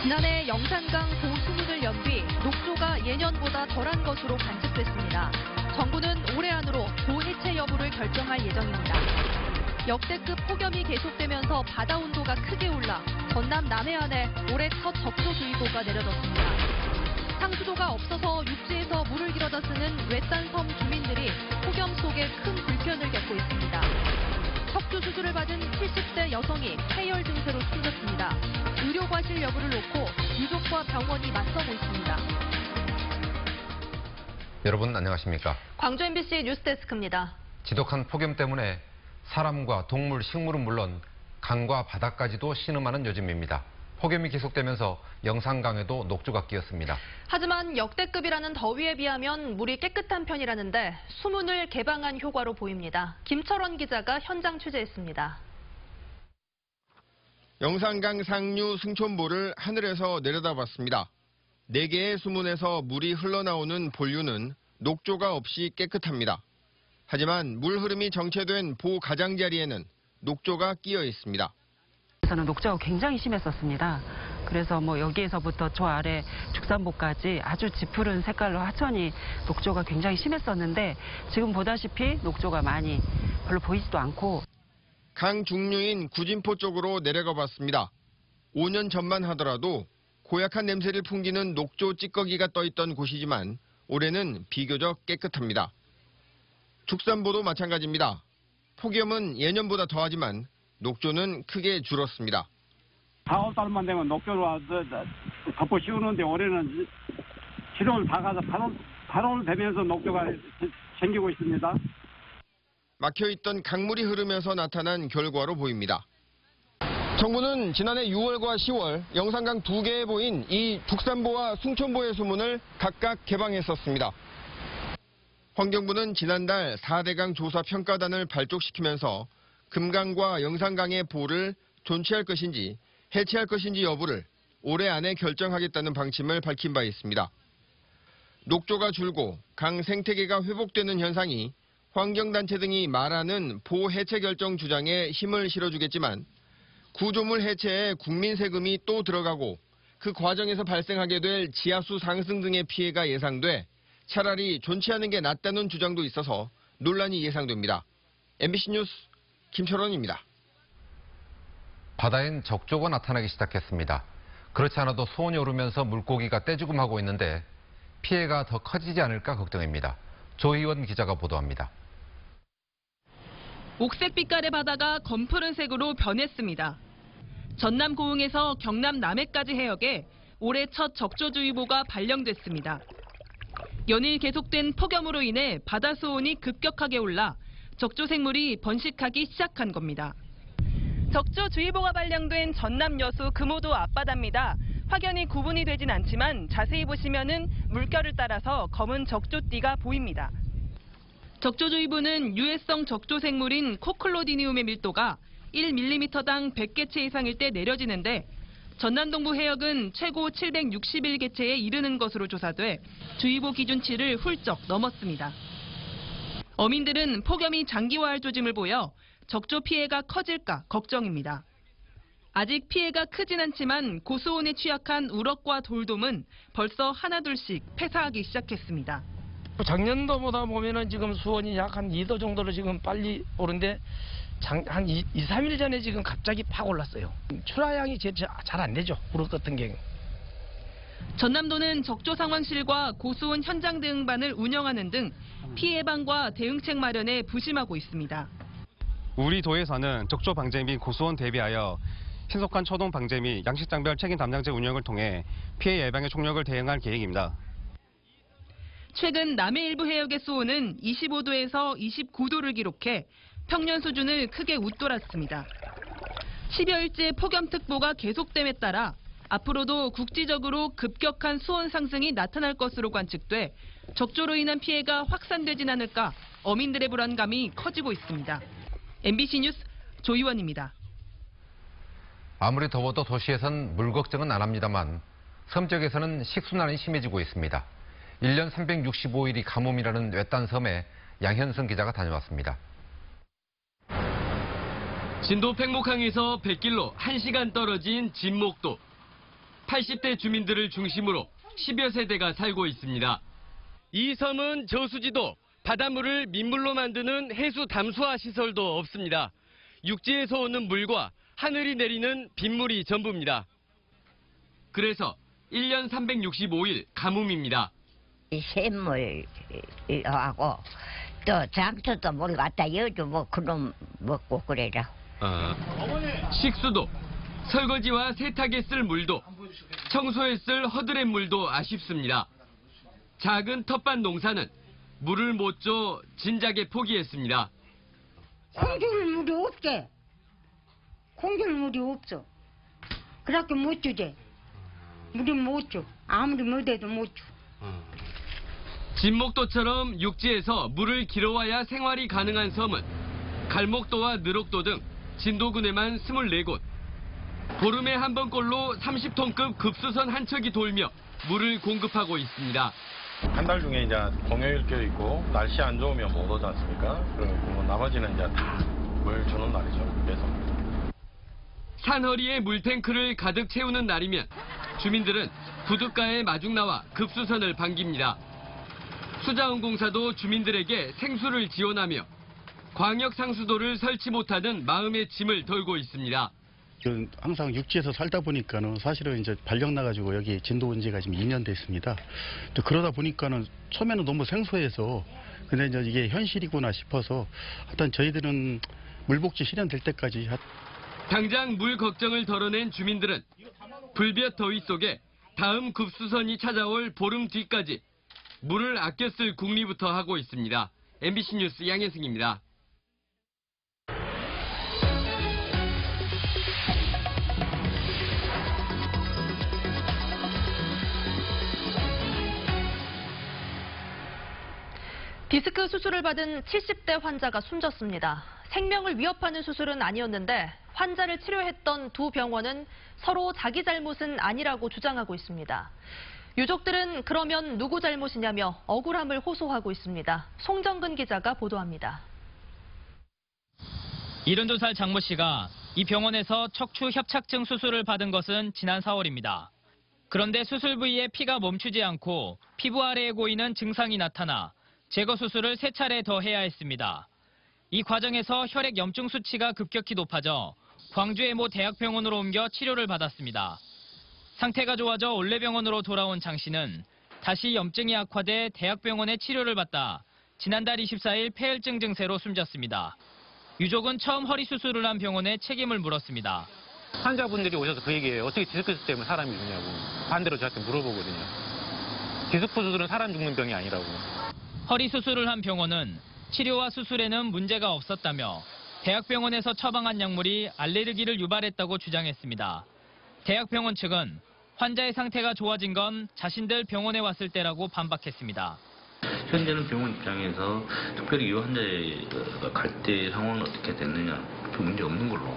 지난해 영산강 고수문을 연 뒤 녹조가 예년보다 덜한 것으로 관측됐습니다. 정부는 올해 안으로 보 해체 여부를 결정할 예정입니다. 역대급 폭염이 계속되면서 바다 온도가 크게 올라 전남 남해안에 올해 첫 적조주의보가 내려졌습니다. 상수도가 없어서 육지에서 물을 길어다 쓰는 외딴 섬 주민들이 폭염 속에 큰 불편을 겪고 있습니다. 척추 수술을 받은 70대 여성이 폐열 증세로 숨졌습니다. 의료 과실 여부를 놓고 유족과 병원이 맞서고 있습니다. 여러분 안녕하십니까? 광주 MBC 뉴스데스크입니다. 지독한 폭염 때문에 사람과 동물, 식물은 물론 강과 바다까지도 신음하는 요즘입니다. 폭염이 계속되면서 영산강에도 녹조가 끼었습니다. 하지만 역대급이라는 더위에 비하면 물이 깨끗한 편이라는데 수문을 개방한 효과로 보입니다. 김철원 기자가 현장 취재했습니다. 영산강 상류 승촌보를 하늘에서 내려다봤습니다. 4개의 수문에서 물이 흘러나오는 본류는 녹조가 없이 깨끗합니다. 하지만 물 흐름이 정체된 보 가장자리에는 녹조가 끼어 있습니다. 저는 녹조가 굉장히 심했었습니다. 그래서 여기에서부터 저 아래 죽산보까지 아주 짙은 색깔로 하천이 녹조가 굉장히 심했었는데 지금 보다시피 녹조가 많이 별로 보이지도 않고. 강 중류인 구진포 쪽으로 내려가 봤습니다. 5년 전만 하더라도 고약한 냄새를 풍기는 녹조 찌꺼기가 떠있던 곳이지만 올해는 비교적 깨끗합니다. 죽산보도 마찬가지입니다. 폭염은 예년보다 더하지만 녹조는 크게 줄었습니다. 4, 5달만 되면 녹조로 덮어 씌우는데 올해는 7월 다 가서 8월 되면서 녹조가 생기고 있습니다. 막혀있던 강물이 흐르면서 나타난 결과로 보입니다. 정부는 지난해 6월과 10월 영산강 2개에 보인 이 죽산보와 숭촌보의 수문을 각각 개방했었습니다. 환경부는 지난달 4대강 조사 평가단을 발족시키면서 금강과 영산강의 보를 존치할 것인지 해체할 것인지 여부를 올해 안에 결정하겠다는 방침을 밝힌 바 있습니다. 녹조가 줄고 강 생태계가 회복되는 현상이 환경단체 등이 말하는 보 해체 결정 주장에 힘을 실어주겠지만 구조물 해체에 국민 세금이 또 들어가고 그 과정에서 발생하게 될 지하수 상승 등의 피해가 예상돼 차라리 존치하는 게 낫다는 주장도 있어서 논란이 예상됩니다. MBC 뉴스 김철원입니다. 바다엔 적조가 나타나기 시작했습니다. 그렇지 않아도 수온이 오르면서 물고기가 떼죽음하고 있는데 피해가 더 커지지 않을까 걱정입니다. 조희원 기자가 보도합니다. 옥색빛깔의 바다가 검푸른색으로 변했습니다. 전남 고흥에서 경남 남해까지 해역에 올해 첫 적조주의보가 발령됐습니다. 연일 계속된 폭염으로 인해 바다 수온이 급격하게 올라 적조 생물이 번식하기 시작한 겁니다. 적조주의보가 발령된 전남 여수 금오도 앞바다입니다. 확연히 구분이 되진 않지만 자세히 보시면은 물결을 따라서 검은 적조띠가 보입니다. 적조주의보는 유해성 적조 생물인 코클로디니움의 밀도가 1mm당 100개체 이상일 때 내려지는데 전남 동부 해역은 최고 761개체에 이르는 것으로 조사돼 주의보 기준치를 훌쩍 넘었습니다. 어민들은 폭염이 장기화할 조짐을 보여 적조 피해가 커질까 걱정입니다. 아직 피해가 크진 않지만 고수온에 취약한 우럭과 돌돔은 벌써 하나둘씩 폐사하기 시작했습니다. 작년도보다 보면은 지금 수온이 약 한 2도 정도로 지금 빨리 오른데 한 2, 3일 전에 지금 갑자기 팍 올랐어요. 출하량이 잘 안 되죠. 우럭 같은 경우. 전남도는 적조 상황실과 고수온 현장 대응반을 운영하는 등 피해 예방과 대응책 마련에 부심하고 있습니다. 우리 도에서는 적조 방제 및 고수온 대비하여 신속한 초동 방제 및 양식장별 책임 담당제 운영을 통해 피해 예방에 총력을 대응할 계획입니다. 최근 남해 일부 해역의 수온은 25도에서 29도를 기록해 평년 수준을 크게 웃돌았습니다. 10여일째 폭염특보가 계속됨에 따라 앞으로도 국지적으로 급격한 수온 상승이 나타날 것으로 관측돼 적조로 인한 피해가 확산되진 않을까 어민들의 불안감이 커지고 있습니다. MBC 뉴스 조희원입니다. 아무리 더워도 도시에선 물 걱정은 안 합니다만 섬 지역에서는 식순환이 심해지고 있습니다. 1년 365일이 가뭄이라는 외딴 섬에 양현승 기자가 다녀왔습니다. 진도 팽목항에서 100km 1시간 떨어진 진목도. 80대 주민들을 중심으로 10여 세대가 살고 있습니다. 이 섬은 저수지도 바닷물을 민물로 만드는 해수 담수화 시설도 없습니다. 육지에서 오는 물과 하늘이 내리는 빗물이 전부입니다. 그래서 1년 365일 가뭄입니다. 샘물하고 또 장터도 물 갖다 여주 뭐 그놈 먹고 그래라. 식수도, 설거지와 세탁에 쓸 물도, 청소에 쓸 허드렛 물도 아쉽습니다. 작은 텃밭 농사는 물을 못 줘 진작에 포기했습니다. 콩줄물이 없게. 콩줄물이 없어. 그렇게 못 주지. 물이 못 줘. 아무리 못해도 못 줘. 진목도처럼 육지에서 물을 길어와야 생활이 가능한 섬은 갈목도와 느록도 등 진도군에만 24곳. 보름에 한 번꼴로 30톤급 급수선 한 척이 돌며 물을 공급하고 있습니다. 한 달 중에 이제 공휴일 껴 있고 날씨 안 좋으면 못 오지 않습니까? 그리고 뭐 나머지는 이제 다 물 주는 날이죠. 그래서 산허리에 물탱크를 가득 채우는 날이면 주민들은 부둣가에 마중 나와 급수선을 반깁니다. 수자원공사도 주민들에게 생수를 지원하며 광역 상수도를 설치 못하는 마음의 짐을 덜고 있습니다. 항상 육지에서 살다 보니까는 사실은 이제 발령 나가지고 여기 진도 온 지가 지금 2년 됐습니다. 또 그러다 보니까는 처음에는 너무 생소해서 근데 이제 이게 현실이구나 싶어서 하여튼 저희들은 물복지 실현될 때까지 당장 물 걱정을 덜어낸 주민들은 불볕 더위 속에 다음 급수선이 찾아올 보름 뒤까지 물을 아껴 쓸 궁리부터 하고 있습니다. MBC 뉴스 양혜승입니다. 디스크 수술을 받은 70대 환자가 숨졌습니다. 생명을 위협하는 수술은 아니었는데 환자를 치료했던 두 병원은 서로 자기 잘못은 아니라고 주장하고 있습니다. 유족들은 그러면 누구 잘못이냐며 억울함을 호소하고 있습니다. 송정근 기자가 보도합니다. 72살 장모 씨가 이 병원에서 척추 협착증 수술을 받은 것은 지난 4월입니다. 그런데 수술 부위에 피가 멈추지 않고 피부 아래에 고이는 증상이 나타나 제거 수술을 3차례 더 해야 했습니다. 이 과정에서 혈액 염증 수치가 급격히 높아져 광주의 모 대학병원으로 옮겨 치료를 받았습니다. 상태가 좋아져 올레병원으로 돌아온 장 씨는 다시 염증이 악화돼 대학병원에 치료를 받다 지난달 24일 폐혈증 증세로 숨졌습니다. 유족은 처음 허리 수술을 한 병원에 책임을 물었습니다. 환자분들이 오셔서 그 얘기예요. 어떻게 디스크 때문에 사람이 죽냐고. 반대로 저한테 물어보거든요. 디스크 수술은 사람 죽는 병이 아니라고. 허리 수술을 한 병원은 치료와 수술에는 문제가 없었다며 대학병원에서 처방한 약물이 알레르기를 유발했다고 주장했습니다. 대학병원 측은 환자의 상태가 좋아진 건 자신들 병원에 왔을 때라고 반박했습니다. 현재는 병원 입장에서 특별히 이 환자가 갈 때 상황은 어떻게 됐느냐 별 문제 없는 걸로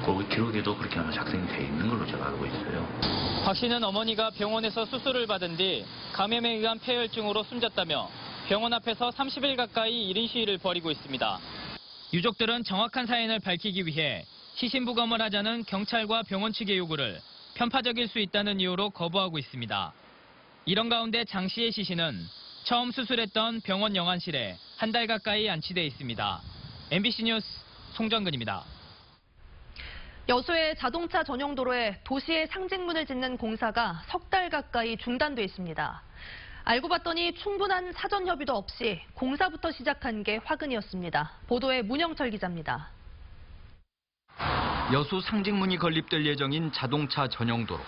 거기 기록에도 그렇게 아마 작성이 돼 있는 걸로 제가 알고 있어요. 박 씨는 어머니가 병원에서 수술을 받은 뒤 감염에 의한 폐혈증으로 숨졌다며 병원 앞에서 30일 가까이 이른 시위를 벌이고 있습니다. 유족들은 정확한 사연을 밝히기 위해 시신부검을 하자는 경찰과 병원 측의 요구를 편파적일 수 있다는 이유로 거부하고 있습니다. 이런 가운데 장 씨의 시신은 처음 수술했던 병원 영안실에 한 달 가까이 안치돼 있습니다. MBC 뉴스 송정근입니다. 여수의 자동차 전용 도로에 도시의 상징문을 짓는 공사가 석 달 가까이 중단돼 있습니다. 알고 봤더니 충분한 사전 협의도 없이 공사부터 시작한 게 화근이었습니다. 보도에 문영철 기자입니다. 여수 상징문이 건립될 예정인 자동차 전용 도로.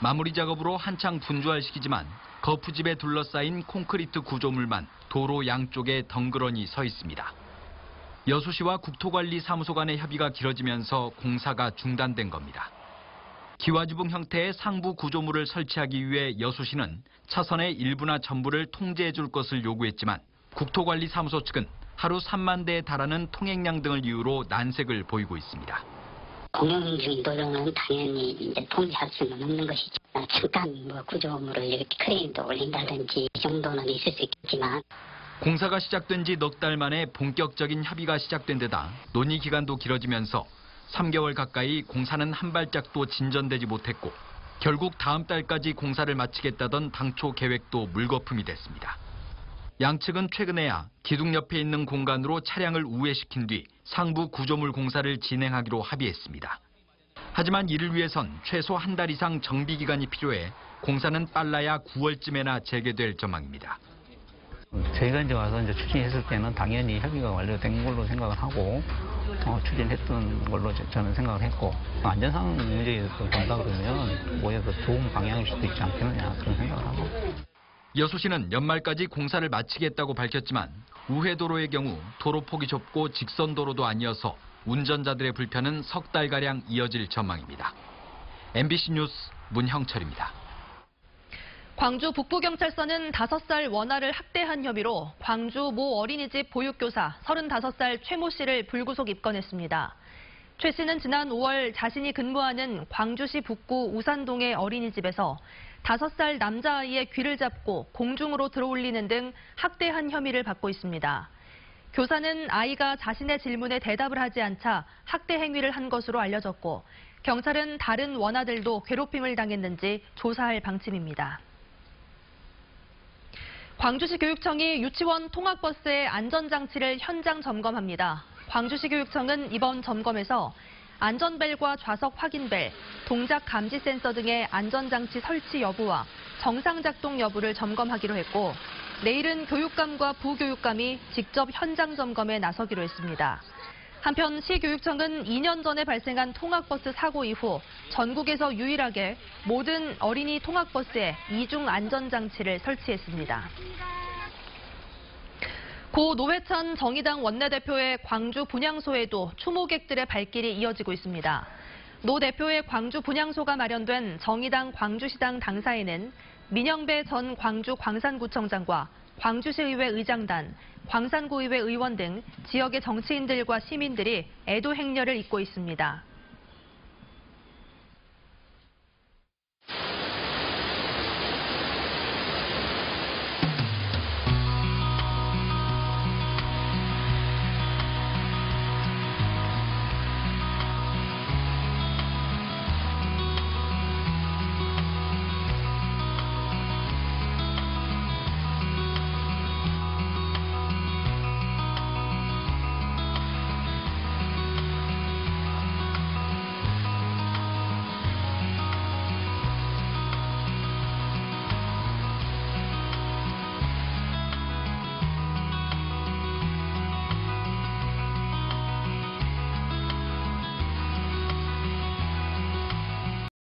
마무리 작업으로 한창 분주할 시기지만 거푸집에 둘러싸인 콘크리트 구조물만 도로 양쪽에 덩그러니 서 있습니다. 여수시와 국토관리사무소 간의 협의가 길어지면서 공사가 중단된 겁니다. 기와지붕 형태의 상부 구조물을 설치하기 위해 여수시는 차선의 일부나 전부를 통제해 줄 것을 요구했지만 국토관리사무소 측은 하루 3만 대에 달하는 통행량 등을 이유로 난색을 보이고 있습니다. 공영주의 도로는 당연히 이제 통제할 수는 없는 것이죠. 잠깐 구조물을 이렇게 크레인도 올린다든지 이 정도는 있을 수 있겠지만 공사가 시작된 지 넉 달 만에 본격적인 협의가 시작된 데다 논의 기간도 길어지면서 3개월 가까이 공사는 한 발짝도 진전되지 못했고 결국 다음 달까지 공사를 마치겠다던 당초 계획도 물거품이 됐습니다. 양측은 최근에야 기둥 옆에 있는 공간으로 차량을 우회시킨 뒤 상부 구조물 공사를 진행하기로 합의했습니다. 하지만 이를 위해선 최소 한 달 이상 정비 기간이 필요해 공사는 빨라야 9월쯤에나 재개될 전망입니다. 저희가 이제 와서 이제 추진했을 때는 당연히 협의가 완료된 걸로 생각을 하고 추진했던 걸로 저는 생각을 했고 안전상 문제에서 본다 그러면 오히려 더 좋은 방향일 수도 있지 않겠느냐 그런 생각을 하고. 여수시는 연말까지 공사를 마치겠다고 밝혔지만 우회도로의 경우 도로폭이 좁고 직선도로도 아니어서 운전자들의 불편은 석 달가량 이어질 전망입니다. MBC 뉴스 문형철입니다. 광주 북부경찰서는 5살 원아를 학대한 혐의로 광주 모 어린이집 보육교사 35살 최모 씨를 불구속 입건했습니다. 최 씨는 지난 5월 자신이 근무하는 광주시 북구 우산동의 어린이집에서 5살 남자아이의 귀를 잡고 공중으로 들어올리는 등 학대한 혐의를 받고 있습니다. 교사는 아이가 자신의 질문에 대답을 하지 않자 학대 행위를 한 것으로 알려졌고 경찰은 다른 원아들도 괴롭힘을 당했는지 조사할 방침입니다. 광주시 교육청이 유치원 통학버스의 안전장치를 현장 점검합니다. 광주시 교육청은 이번 점검에서 안전벨과 좌석 확인벨, 동작 감지 센서 등의 안전장치 설치 여부와 정상 작동 여부를 점검하기로 했고 내일은 교육감과 부교육감이 직접 현장 점검에 나서기로 했습니다. 한편 시교육청은 2년 전에 발생한 통학버스 사고 이후 전국에서 유일하게 모든 어린이 통학버스에 이중 안전장치를 설치했습니다. 고 노회찬 정의당 원내대표의 광주 분향소에도 추모객들의 발길이 이어지고 있습니다. 노 대표의 광주 분향소가 마련된 정의당 광주시당 당사에는 민영배 전 광주 광산구청장과 광주시의회 의장단, 광산구의회 의원 등 지역의 정치인들과 시민들이 애도 행렬을 잇고 있습니다.